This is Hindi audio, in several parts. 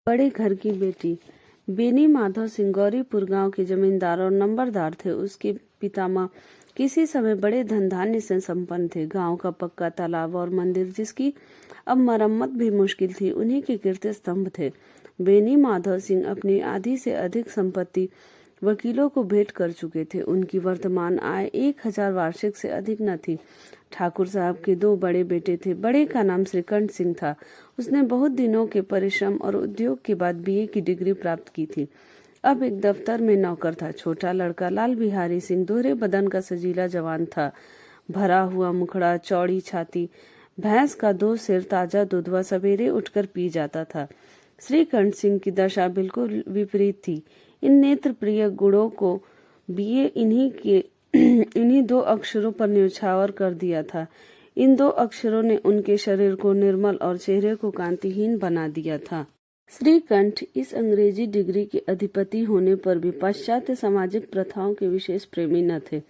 बड़े घर की बेटी। बेनी माधव सिंह गौरीपुर गांव के जमींदार और नंबरदार थे। उसके पितामह किसी समय बड़े धन धान्य से संपन्न थे। गांव का पक्का तालाब और मंदिर, जिसकी अब मरम्मत भी मुश्किल थी, उन्हीं के कीर्ति स्तंभ थे। बेनी माधव सिंह अपनी आधी से अधिक संपत्ति वकीलों को भेंट कर चुके थे। उनकी वर्तमान आय 1000 वार्षिक से अधिक न थी। ठाकुर साहब के 2 बड़े बेटे थे। बड़े का नाम श्रीकंठ सिंह था। उसने बहुत दिनों के परिश्रम और उद्योग के बाद बीए की डिग्री प्राप्त की थी। अब एक दफ्तर में नौकर था। छोटा लड़का लाल बिहारी सिंह दोहरे बदन का सजीला जवान था। भरा हुआ मुखड़ा, चौड़ी छाती, भैंस का 2 सिर ताजा दूध वह सवेरे उठकर पी जाता था। श्रीकंठ सिंह की दशा बिल्कुल विपरीत थी। इन नेत्र प्रिय गुणों को बीए इन्हीं 2 अक्षरों पर न्यौछावर कर दिया था। इन 2 अक्षरों ने उनके शरीर को निर्मल और चेहरे को कांतिहीन बना दिया था। श्रीकंठ इस अंग्रेजी डिग्री के अधिपति होने पर भी पाश्चात्य सामाजिक प्रथाओं के विशेष प्रेमी न थे,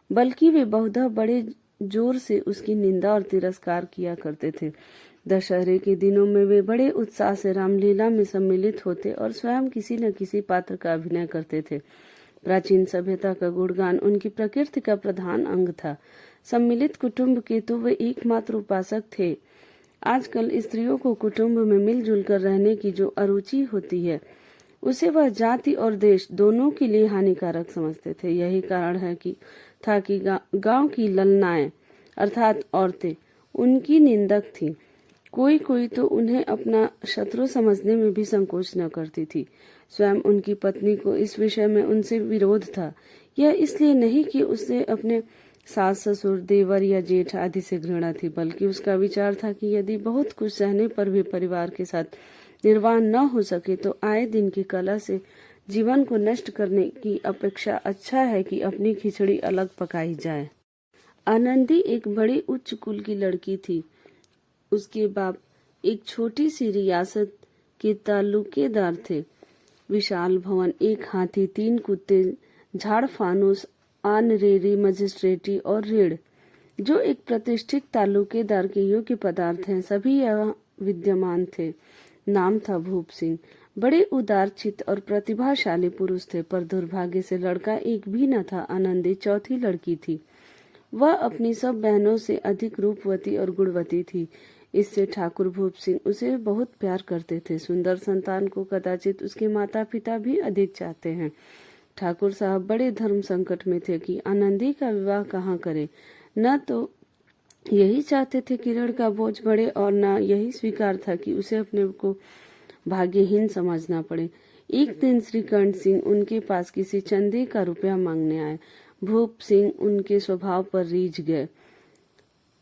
बल्कि वे बहुधा बड़े जोर से उसकी निंदा और तिरस्कार किया करते थे। दशहरे के दिनों में वे बड़े उत्साह से रामलीला में सम्मिलित होते और स्वयं किसी न किसी पात्र का अभिनय करते थे। प्राचीन सभ्यता का गुणगान उनकी प्रकृति का प्रधान अंग था। सम्मिलित कुटुंब के तो वे एकमात्र उपासक थे। आजकल स्त्रियों को कुटुंब में मिलजुल कर रहने की जो अरुचि होती है, उसे वह जाति और देश दोनों के लिए हानिकारक समझते थे। यही कारण है कि गांव की ललनाएं अर्थात औरतें उनकी निंदक थीं। कोई तो उन्हें अपना शत्रु समझने में भी संकोच न करती थी। स्वयं उनकी पत्नी को इस विषय में उनसे विरोध था। यह इसलिए नहीं कि उसे अपने सास ससुर, देवर या जेठ आदि से घृणा थी, बल्कि उसका विचार था कि यदि बहुत कुछ सहने पर भी परिवार के साथ निर्वाह न हो सके तो आए दिन की कला से जीवन को नष्ट करने की अपेक्षा अच्छा है कि अपनी खिचड़ी अलग पकाई जाए। आनंदी एक बड़ी उच्च कुल की लड़की थी। उसके बाप एक छोटी सी रियासत के तालुकेदार थे। विशाल भवन, 1 हाथी, 3 कुत्ते, झाड़ फानूस, आनरेरी, मजिस्ट्रेटी और ऋण, जो एक प्रतिष्ठित तालुकेदार के योग्य पदार्थ हैं, सभी यहाँ विद्यमान थे। नाम था भूप सिंह। बड़े उदारचित्त और प्रतिभाशाली पुरुष थे, पर दुर्भाग्य से लड़का एक भी न था। आनंदी चौथी लड़की थी। वह अपनी सब बहनों से अधिक रूपवती और गुणवती थी। इससे ठाकुर भूप सिंह उसे बहुत प्यार करते थे। सुंदर संतान को कदाचित उसके माता पिता भी अधिक चाहते हैं। ठाकुर साहब बड़े धर्म संकट में थे कि आनंदी का विवाह कहाँ करें। न तो यही चाहते थे कि ऋण का बोझ बढ़े और न यही स्वीकार था कि उसे अपने को भाग्यहीन समझना पड़े। एक दिन श्रीकंठ सिंह उनके पास किसी चंदे का रुपया मांगने आए। भूप सिंह उनके स्वभाव पर रीझ गए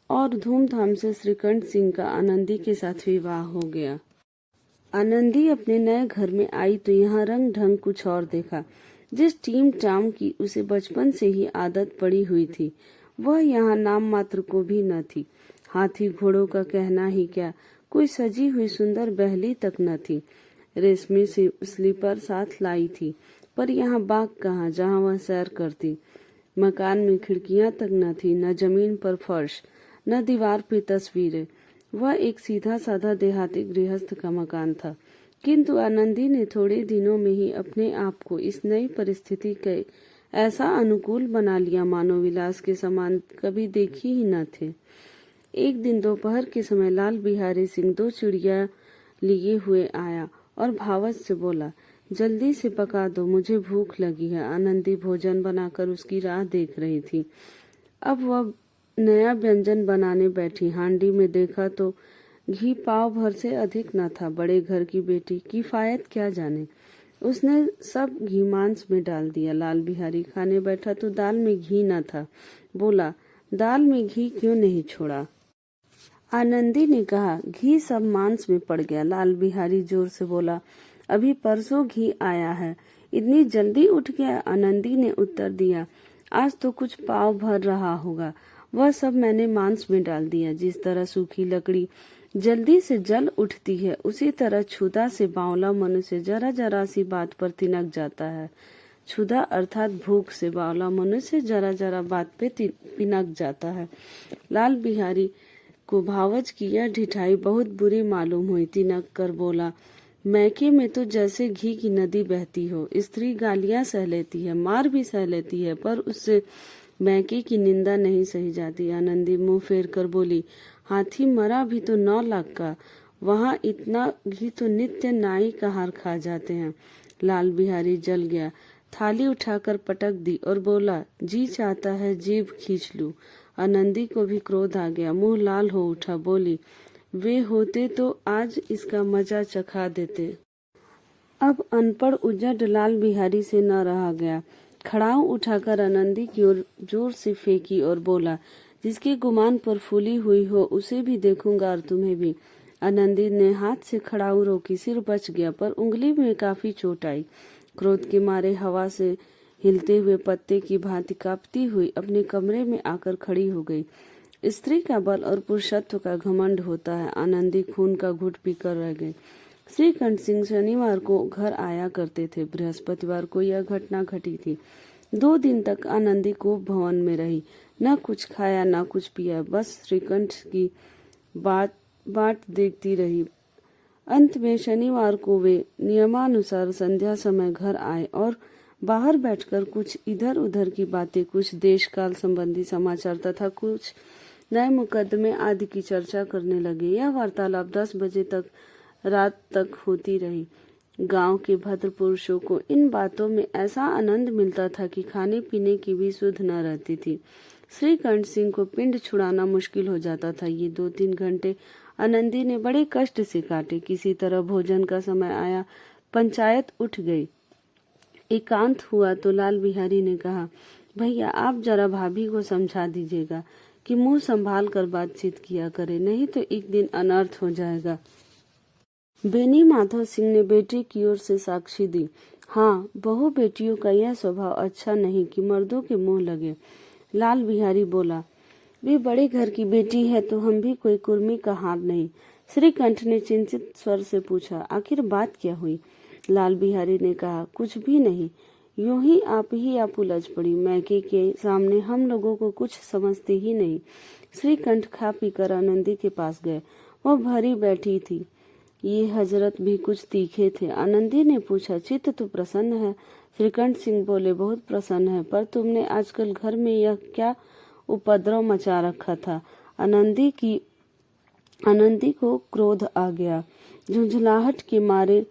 और धूमधाम से श्रीकंठ सिंह का आनंदी के साथ विवाह हो गया। आनंदी अपने नए घर में आई तो यहाँ रंग ढंग कुछ और देखा। जिस टीम टाम की उसे बचपन से ही आदत पड़ी हुई थी, वह यहाँ नाम मात्र को भी न थी। हाथी घोड़ों का कहना ही क्या, कोई सजी हुई सुंदर बहली तक न थी। रेशमी से स्लीपर साथ लाई थी, पर यहाँ बाग कहाँ जहाँ वह सैर करती। मकान में खिड़कियां तक न थी, न जमीन पर फर्श, न दीवार पे तस्वीरें। वह एक सीधा साधा देहाती गृहस्थ का मकान था। किंतु आनंदी ने थोड़े दिनों में ही अपने आप को इस नई परिस्थिति के ऐसा अनुकूल बना लिया मानो विलास के समान कभी देखी ही न थे। एक दिन दोपहर के समय लाल बिहारी सिंह 2 चिड़िया लिए हुए आया और भावच से बोला, जल्दी से पका दो, मुझे भूख लगी है। आनंदी भोजन बनाकर उसकी राह देख रही थी। अब वह नया व्यंजन बनाने बैठी। हांडी में देखा तो घी पाव भर से अधिक न था। बड़े घर की बेटी किफायत क्या जाने, उसने सब घी मांस में डाल दिया। लाल बिहारी खाने बैठा तो दाल में घी न था। बोला, दाल में घी क्यों नहीं छोड़ा? आनंदी ने कहा, घी सब मांस में पड़ गया। लाल बिहारी जोर से बोला, अभी परसों घी आया है, इतनी जल्दी उठ गया? आनंदी ने उत्तर दिया, आज तो कुछ पाव भर रहा होगा, वह सब मैंने मांस में डाल दिया। जिस तरह सूखी लकड़ी जल्दी से जल उठती है, उसी तरह क्षुधा से बावला मनुष्य जरा जरा सी बात पर तिनक जाता है। क्षुधा अर्थात भूख से बावला मनुष्य जरा जरा बात पे पिनक जाता है। लाल बिहारी को भावच की यह ढिठाई बहुत बुरी मालूम हुई। तिनक कर बोला, मैके में तो जैसे घी की नदी बहती हो। स्त्री गालियां सह लेती है, मार भी सह लेती है, पर उससे मैके की निंदा नहीं सही जाती। आनंदी मुंह फेर कर बोली, हाथी मरा भी तो 9 लाख का, वहां इतना घी तो नित्य नाई का हार खा जाते हैं। लाल बिहारी जल गया, थाली उठाकर पटक दी और बोला, जी चाहता है जीभ खींच लूं। आनंदी को भी क्रोध आ गया, मुंह लाल हो उठा। बोली, वे होते तो आज इसका मजा चखा देते। अब अनपढ़ उजड़ लाल बिहारी से न रहा गया। खड़ाऊ उठाकर आनंदी की ओर जोर से फेंकी और बोला, जिसके गुमान पर फूली हुई हो उसे भी देखूंगा और तुम्हें भी। आनंदी ने हाथ से खड़ाऊ रोकी, सिर बच गया, पर उंगली में काफी चोट आई। क्रोध के मारे हवा से हिलते हुए पत्ते की भांति कांपती हुई अपने कमरे में आकर खड़ी हो गई। स्त्री का बल और पुरुषत्व का घमंड होता है। आनंदी खून का घुट पीकर रह गई। श्रीकंठ सिंह शनिवार को घर आया करते थे। बृहस्पतिवार को यह घटना घटी थी। 2 दिन तक आनंदी कोप भवन में रही, न कुछ खाया न कुछ पिया, बस श्रीकंठ की बाट देखती रही। अंत में शनिवार को वे नियमानुसार संध्या समय घर आए और बाहर बैठकर कुछ इधर उधर की बातें, कुछ देश काल संबंधी समाचार तथा कुछ नए मुकदमे आदि की चर्चा करने लगे। यह वार्तालाप 10 बजे तक रात तक होती रही। गांव के भद्र पुरुषों को इन बातों में ऐसा आनंद मिलता था कि खाने पीने की भी सुध न रहती थी। श्रीकंठ सिंह को पिंड छुड़ाना मुश्किल हो जाता था। ये 2-3 घंटे आनंदी ने बड़े कष्ट से काटे। किसी तरह भोजन का समय आया, पंचायत उठ गई। एकांत हुआ तो लाल बिहारी ने कहा, भैया आप जरा भाभी को समझा दीजिएगा कि मुंह संभाल कर बातचीत किया करे, नहीं तो एक दिन अनर्थ हो जाएगा। बेनी माधव सिंह ने बेटे की ओर से साक्षी दी। हाँ, बहू बेटियों का यह स्वभाव अच्छा नहीं कि मर्दों के मुंह लगे। लाल बिहारी बोला, वे बड़े घर की बेटी है तो हम भी कोई कुर्मी का हार नहीं। श्रीकंठ ने चिंतित स्वर से पूछा, आखिर बात क्या हुई? लाल बिहारी ने कहा, कुछ भी नहीं, यूं ही आप उलझ पड़ी। मैके के सामने हम लोगों को कुछ समझते ही नहीं। श्रीकंठ खा पीकर आनंदी के पास गए। वह भरी बैठी थी। ये हजरत भी कुछ तीखे थे। आनंदी ने पूछा, चित्त तो प्रसन्न है? श्रीकंठ सिंह बोले, बहुत प्रसन्न है, पर तुमने आजकल घर में यह क्या उपद्रव मचा रखा था? आनंदी को क्रोध आ गया। झुंझलाहट के मारे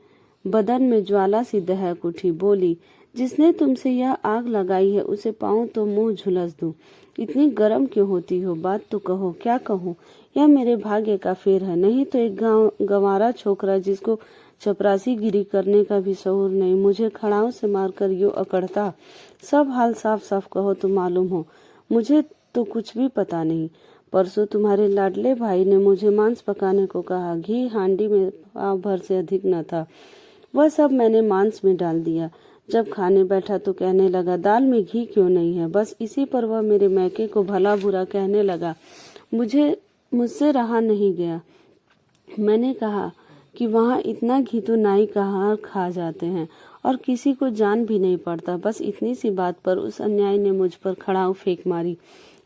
बदन में ज्वाला सी दहक उठी। बोली, जिसने तुमसे यह आग लगाई है उसे पाऊं तो मुंह झुलस दूं। इतनी गर्म क्यों होती हो? बात तो कहो। क्या कहूँ? यह मेरे भाग्य का फेर है, नहीं तो एक गंवारा छोकरा जिसको चपरासी गिरी करने का भी शऊर नहीं, मुझे खड़ाऊ से मारकर यूं अकड़ता। सब हाल साफ साफ कहो तो मालूम हो। मुझे तो कुछ भी पता नहीं। परसों तुम्हारे लाडले भाई ने मुझे मांस पकाने को कहा। घी हांडी में पाव भर से अधिक न था। वह सब मैंने मांस में डाल दिया। जब खाने बैठा तो कहने लगा, दाल में घी क्यों नहीं है? बस इसी पर वह मेरे मैके को भला बुरा कहने लगा। मुझसे रहा नहीं गया। मैंने कहा कि वहाँ इतना घी तो नाई का हार खा जाते हैं और किसी को जान भी नहीं पड़ता। बस इतनी सी बात पर उस अन्याय ने मुझ पर खड़ाऊ फेंक मारी।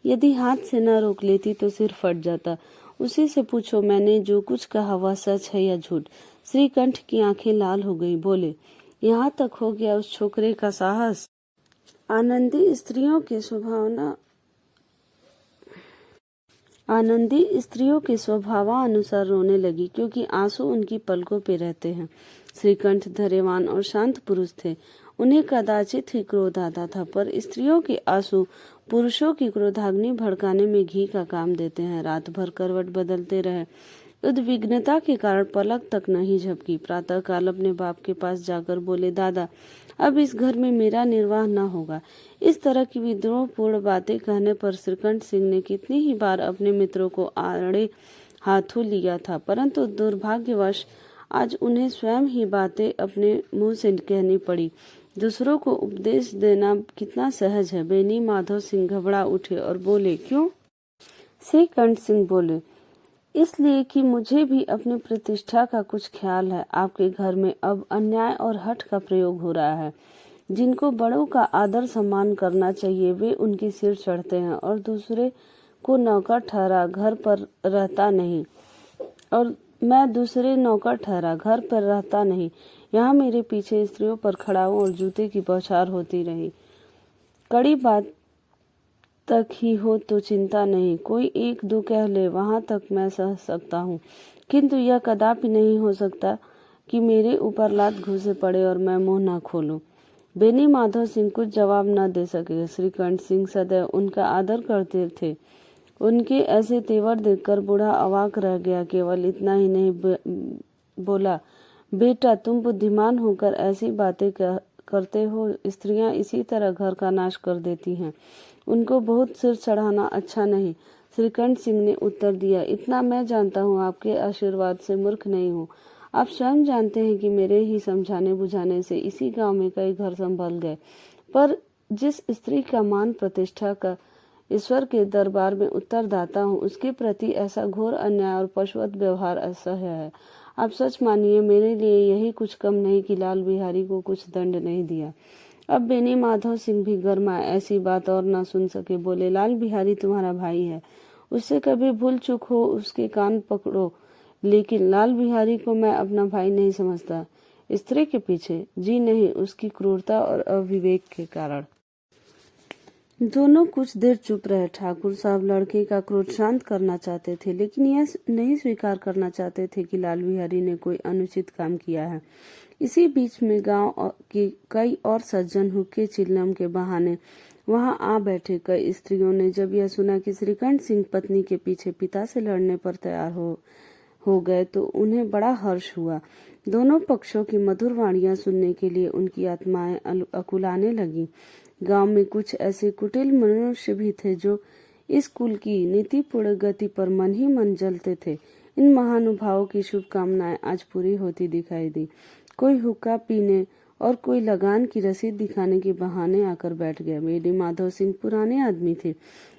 यदि हाथ से न रोक लेती तो सिर फट जाता। उसी से पूछो मैंने जो कुछ कहा वह सच है या झूठ। श्रीकंठ की आंखें लाल हो गई। बोले, यहाँ तक हो गया उस छोकरे का साहस? आनंदी स्त्रियों के स्वभावानुसार रोने लगी, क्योंकि आंसू उनकी पलकों पे रहते हैं। श्रीकंठ धैर्यवान और शांत पुरुष थे। उन्हें कदाचित ही क्रोध आता था, पर स्त्रियों के आंसू पुरुषों की क्रोधाग्नि भड़काने में घी का काम देते हैं। रात भर करवट बदलते रहे। उद्विग्नता के कारण पलक तक नहीं झपकी। प्रातः काल अपने बाप के पास जाकर बोले, दादा, अब इस घर में मेरा निर्वाह न होगा। इस तरह की विद्रोहपूर्ण बातें कहने पर श्रीकंठ सिंह ने कितनी ही बार अपने मित्रों को आड़े हाथों लिया था, परंतु दुर्भाग्यवश आज उन्हें स्वयं ही बातें अपने मुंह से कहनी पड़ी। दूसरों को उपदेश देना कितना सहज है। बेनी माधव सिंह घबरा उठे और बोले, क्यों? श्रीकंठ सिंह बोले, इसलिए कि मुझे भी अपनी प्रतिष्ठा का कुछ ख्याल है। आपके घर में अब अन्याय और हठ का प्रयोग हो रहा है। जिनको बड़ों का आदर सम्मान करना चाहिए वे उनके सिर चढ़ते हैं और दूसरे को नौकर ठहरा घर पर रहता नहीं और मैं दूसरे नौकर ठहरा, घर पर रहता नहीं। यहाँ मेरे पीछे स्त्रियों पर खड़ाऊ और जूते की बौछार होती रही। कड़ी बात तक ही हो तो चिंता नहीं, कोई एक दो कह ले, वहां तक मैं सह सकता हूँ, किंतु यह कदापि नहीं हो सकता कि मेरे ऊपर लात घुसे पड़े और मैं मुंह न खोलूं। बेनी माधव सिंह कुछ जवाब न दे सके। श्रीकंठ सिंह सदैव उनका आदर करते थे। उनके ऐसे तेवर देखकर बूढ़ा अवाक रह गया। केवल इतना ही नहीं बोला, बेटा तुम बुद्धिमान होकर ऐसी बातें करते हो। स्त्रियां इसी तरह घर का नाश कर देती हैं, उनको बहुत सिर चढ़ाना अच्छा नहीं। श्रीकंठ सिंह ने उत्तर दिया, इतना मैं जानता हूँ, आपके आशीर्वाद से मूर्ख नहीं हूँ। आप स्वयं जानते हैं कि मेरे ही समझाने बुझाने से इसी गांव में कई घर संभल गए, पर जिस स्त्री का मान प्रतिष्ठा का ईश्वर के दरबार में उत्तरदाता हूँ, उसके प्रति ऐसा घोर अन्याय और पशुवत व्यवहार असह्य है। आप सच मानिए, मेरे लिए यही कुछ कम नहीं कि लाल बिहारी को कुछ दंड नहीं दिया। अब बेनी माधव सिंह भी गरमाए, ऐसी बात और न सुन सके। बोले, लाल बिहारी तुम्हारा भाई है, उससे कभी भूल चूक हो उसके कान पकड़ो, लेकिन लाल बिहारी को मैं अपना भाई नहीं समझता। स्त्री के पीछे जी नहीं, उसकी क्रूरता और अविवेक के कारण। दोनों कुछ देर चुप रहे। ठाकुर साहब लड़के का क्रोध शांत करना चाहते थे, लेकिन यह नहीं स्वीकार करना चाहते थे कि लाल बिहारी ने कोई अनुचित काम किया है। इसी बीच में गांव के कई और सज्जन हुक्के चिल्लम के बहाने वहां आ बैठे। कई स्त्रियों ने जब यह सुना कि श्रीकंठ सिंह पत्नी के पीछे पिता से लड़ने पर तैयार हो गए तो उन्हें बड़ा हर्ष हुआ। दोनों पक्षों की मधुर वाणियां सुनने के लिए उनकी आत्माएं अकुलाने लगी। गांव में कुछ ऐसे कुटिल मनुष्य भी थे जो इस कुल की नीतिपूर्ण गति पर मन ही मन जलते थे। इन महानुभावों की शुभकामनाएं आज पूरी होती दिखाई दी। कोई हुक्का पीने और कोई लगान की रसीद दिखाने के बहाने आकर बैठ गया। बेनी माधव सिंह पुराने आदमी थे,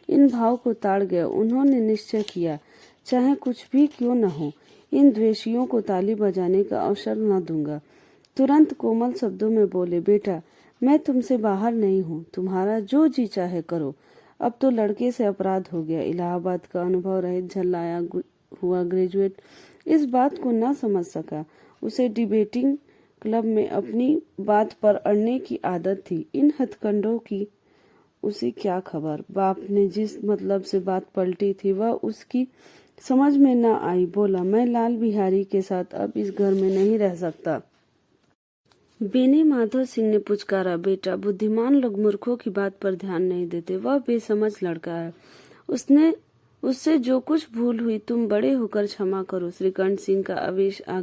इन भाव को ताड़ गए। उन्होंने निश्चय किया, चाहे कुछ भी क्यों न हो, इन द्वेषियों को ताली बजाने का अवसर न दूंगा। तुरंत कोमल शब्दों में बोले, बेटा मैं तुमसे बाहर नहीं हूँ, तुम्हारा जो जी चाहे करो। अब तो लड़के से अपराध हो गया। इलाहाबाद का अनुभव रहित झल्लाया हुआ ग्रेजुएट इस बात को न समझ सका। उसे डिबेटिंग क्लब में अपनी बात पर अड़ने की आदत थी। इन हथकंडों की उसे क्या खबर। बाप ने जिस मतलब से बात पलटी थी वह उसकी समझ में न आई। बोला, मैं लाल बिहारी के साथ अब इस घर में नहीं रह सकता। बेनी माधव सिंह ने पुचकारा, बेटा बुद्धिमान लोग मूर्खों की बात पर ध्यान नहीं देते, वह बेसमझ लड़का है, उससे जो कुछ भूल हुई तुम बड़े होकर क्षमा करो। श्रीकंठ सिंह का आवेश आ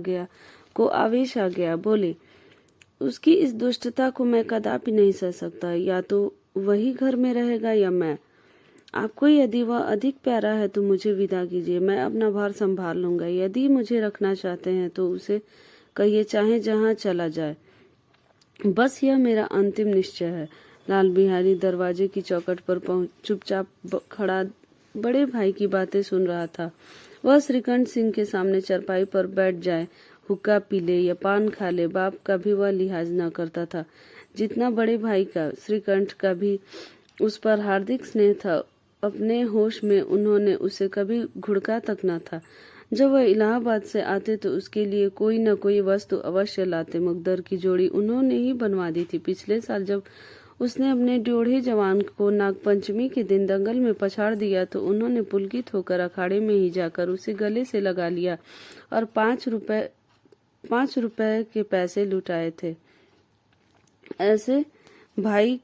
गया। बोले, उसकी इस दुष्टता को मैं कदापि नहीं सह सकता। या तो वही घर में रहेगा या मैं। आपको यदि वह अधिक प्यारा है तो मुझे विदा कीजिए, मैं अपना भार संभाल लूंगा। यदि मुझे रखना चाहते हैं तो उसे कहिए, चाहे जहाँ चला जाए, बस यह मेरा अंतिम निश्चय है। लाल बिहारी दरवाजे की चौखट पर चुपचाप खड़ा बड़े भाई की बातें सुन रहा था। वह श्रीकंठ सिंह के सामने चरपाई पर बैठ जाए, हुक्का पी ले या पान खा ले, बाप का भी वह लिहाज न करता था जितना बड़े भाई का। श्रीकंठ का भी उस पर हार्दिक स्नेह था। अपने होश में उन्होंने उसे कभी घुड़का तक न था। जब वह इलाहाबाद से आते तो उसके लिए कोई न कोई वस्तु अवश्य लाते। मुकद्दर की जोड़ी उन्होंने ही बनवा दी थी। पिछले साल जब उसने अपने ड्योढ़े जवान को नागपंचमी के दिन दंगल में पछाड़ दिया तो उन्होंने पुलकित होकर अखाड़े में ही जाकर उसे गले से लगा लिया और 5 रुपए के पैसे लुटाए थे। ऐसे भाई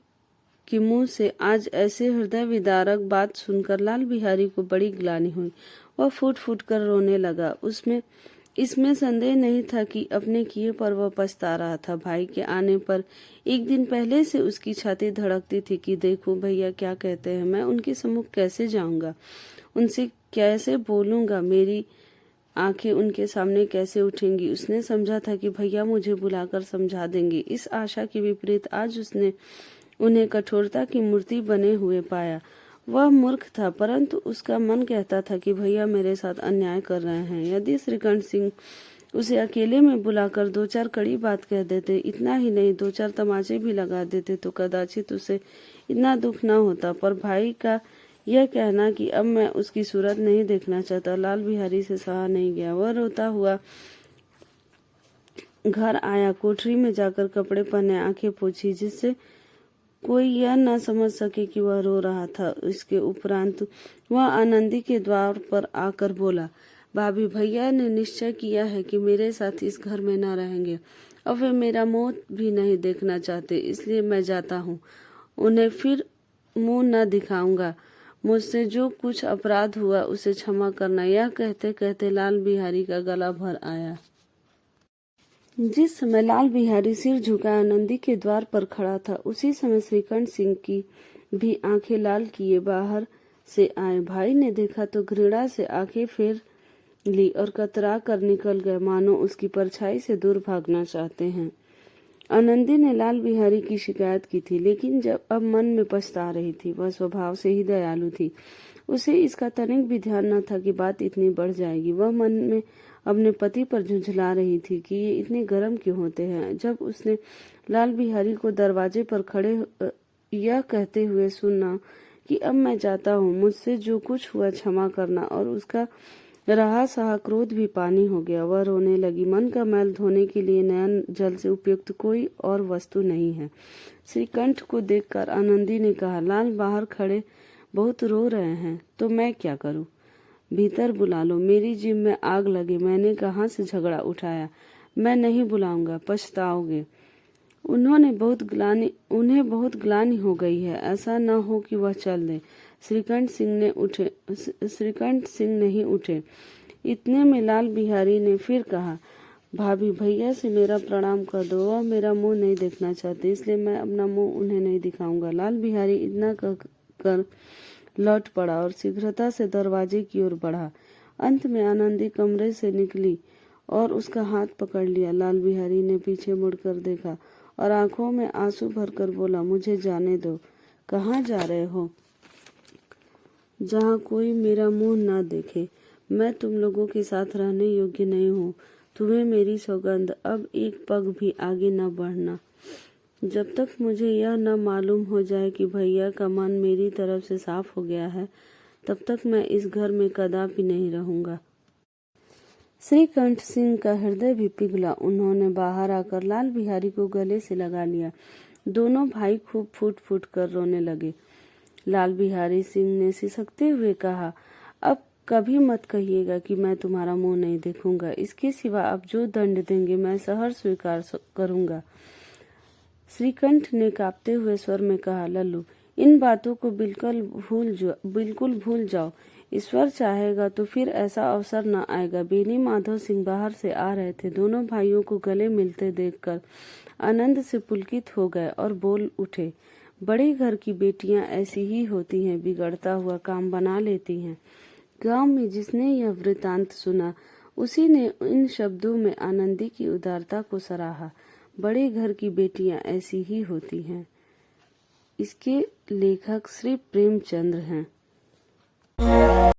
के मुंह से आज ऐसे हृदय विदारक बात सुनकर लाल बिहारी को बड़ी ग्लानि हुई। वह फूट फूट कर रोने लगा। इसमें संदेह नहीं था कि अपने किए पर वह पछता रहा था। भाई के आने पर एक दिन पहले से उसकी छाती धड़कती थी कि देखो भैया क्या कहते हैं, मैं उनके सम्मुख कैसे जाऊंगा, उनसे कैसे बोलूंगा, मेरी आंखें उनके सामने कैसे उठेंगी। उसने समझा था कि भैया मुझे बुलाकर समझा देंगे। इस आशा के विपरीत आज उसने उन्हें कठोरता की मूर्ति बने हुए पाया। वह मूर्ख था, परंतु उसका मन कहता था कि भैया मेरे साथ अन्याय कर रहे हैं। यदि श्रीकंठ सिंह उसे अकेले में बुलाकर 2-4 कड़ी बात कह देते, इतना ही नहीं 2-4 तमाचे भी लगा देते तो कदाचित उसे इतना दुख न होता। पर भाई का यह कहना कि अब मैं उसकी सूरत नहीं देखना चाहता लाल बिहारी से सहा नहीं गया। वह रोता हुआ घर आया, कोठरी में जाकर कपड़े पहने, आंखें पोंछी, जिससे कोई यह न समझ सके कि वह रो रहा था। इसके उपरांत वह आनंदी के द्वार पर आकर बोला, भाभी भैया ने निश्चय किया है कि मेरे साथ इस घर में न रहेंगे। अब वे मेरा मुंह भी नहीं देखना चाहते, इसलिए मैं जाता हूँ। उन्हें फिर मुंह न दिखाऊंगा। मुझसे जो कुछ अपराध हुआ उसे क्षमा करना। यह कहते कहते लाल बिहारी का गला भर आया। जिस समय लाल बिहारी सिर झुकाए आनंदी के द्वार पर खड़ा था, उसी समय श्रीकंठ सिंह की भी आंखें लाल किए बाहर से आए। भाई ने देखा तो घृणा से आंखें फेर ली और कतरा कर निकल गए, मानो उसकी परछाई से दूर भागना चाहते हैं। आनंदी ने लाल बिहारी की शिकायत की थी, लेकिन जब अब मन में पछता रही थी। वह स्वभाव से ही दयालु थी, उसे इसका तनिक भी ध्यान न था कि बात इतनी बढ़ जाएगी। वह मन में अपने पति पर झुंझला रही थी कि ये इतने गर्म क्यों होते हैं। जब उसने लाल बिहारी को दरवाजे पर खड़े यह कहते हुए सुना कि अब मैं जाता हूँ, मुझसे जो कुछ हुआ क्षमा करना, और उसका रहा सहा क्रोध भी पानी हो गया। वह रोने लगी। मन का मैल धोने के लिए नयन जल से उपयुक्त कोई और वस्तु नहीं है। श्रीकंठ को देखकर आनंदी ने कहा, लाल बाहर खड़े बहुत रो रहे हैं, तो मैं क्या करूं? भीतर बुला लो। मेरी जीभ में आग लगे, मैंने कहाँ से झगड़ा उठाया? मैं नहीं बुलाऊंगा, पछताओगे। उन्हें बहुत ग्लानि हो गई है। ऐसा न हो कि वह चल दे। श्रीकंठ सिंह नहीं उठे। इतने में लाल बिहारी ने फिर कहा, भाभी भैया से मेरा प्रणाम कर दो। वह मेरा मुंह नहीं देखना चाहते, इसलिए मैं अपना मुंह उन्हें नहीं दिखाऊंगा। लाल बिहारी इतना कर लौट पड़ा और शीघ्रता से दरवाजे की ओर बढ़ा। अंत में आनंदी कमरे से निकली और उसका हाथ पकड़ लिया। लाल बिहारी ने पीछे मुड़कर देखा और आंखों में आंसू भरकर बोला, मुझे जाने दो। कहाँ जा रहे हो? जहाँ कोई मेरा मुंह ना देखे। मैं तुम लोगों के साथ रहने योग्य नहीं हूँ। तुम्हें मेरी सौगंध, अब एक पग भी आगे न बढ़ना। जब तक मुझे यह न मालूम हो जाए कि भैया का मन मेरी तरफ से साफ हो गया है, तब तक मैं इस घर में कदापि नहीं रहूंगा। श्रीकंठ सिंह का हृदय भी पिघला। उन्होंने बाहर आकर लाल बिहारी को गले से लगा लिया। दोनों भाई खूब फूट फूट कर रोने लगे। लाल बिहारी सिंह ने सिसकते हुए कहा, अब कभी मत कहिएगा कि मैं तुम्हारा मुंह नहीं देखूंगा। इसके सिवा आप जो दंड देंगे मैं सहर्ष स्वीकार करूंगा। श्रीकंठ ने कांपते हुए स्वर में कहा, लल्लू, इन बातों को बिल्कुल भूल जाओ। ईश्वर चाहेगा तो फिर ऐसा अवसर न आएगा। बेनी माधव सिंह बाहर से आ रहे थे। दोनों भाइयों को गले मिलते देखकर आनंद से पुलकित हो गए और बोल उठे, बड़े घर की बेटियां ऐसी ही होती हैं, बिगड़ता हुआ काम बना लेती हैं। गांव में जिसने यह वृतांत सुना, उसी ने इन शब्दों में आनंदी की उदारता को सराहा। बड़े घर की बेटियां ऐसी ही होती हैं। इसके लेखक श्री प्रेमचंद्र हैं।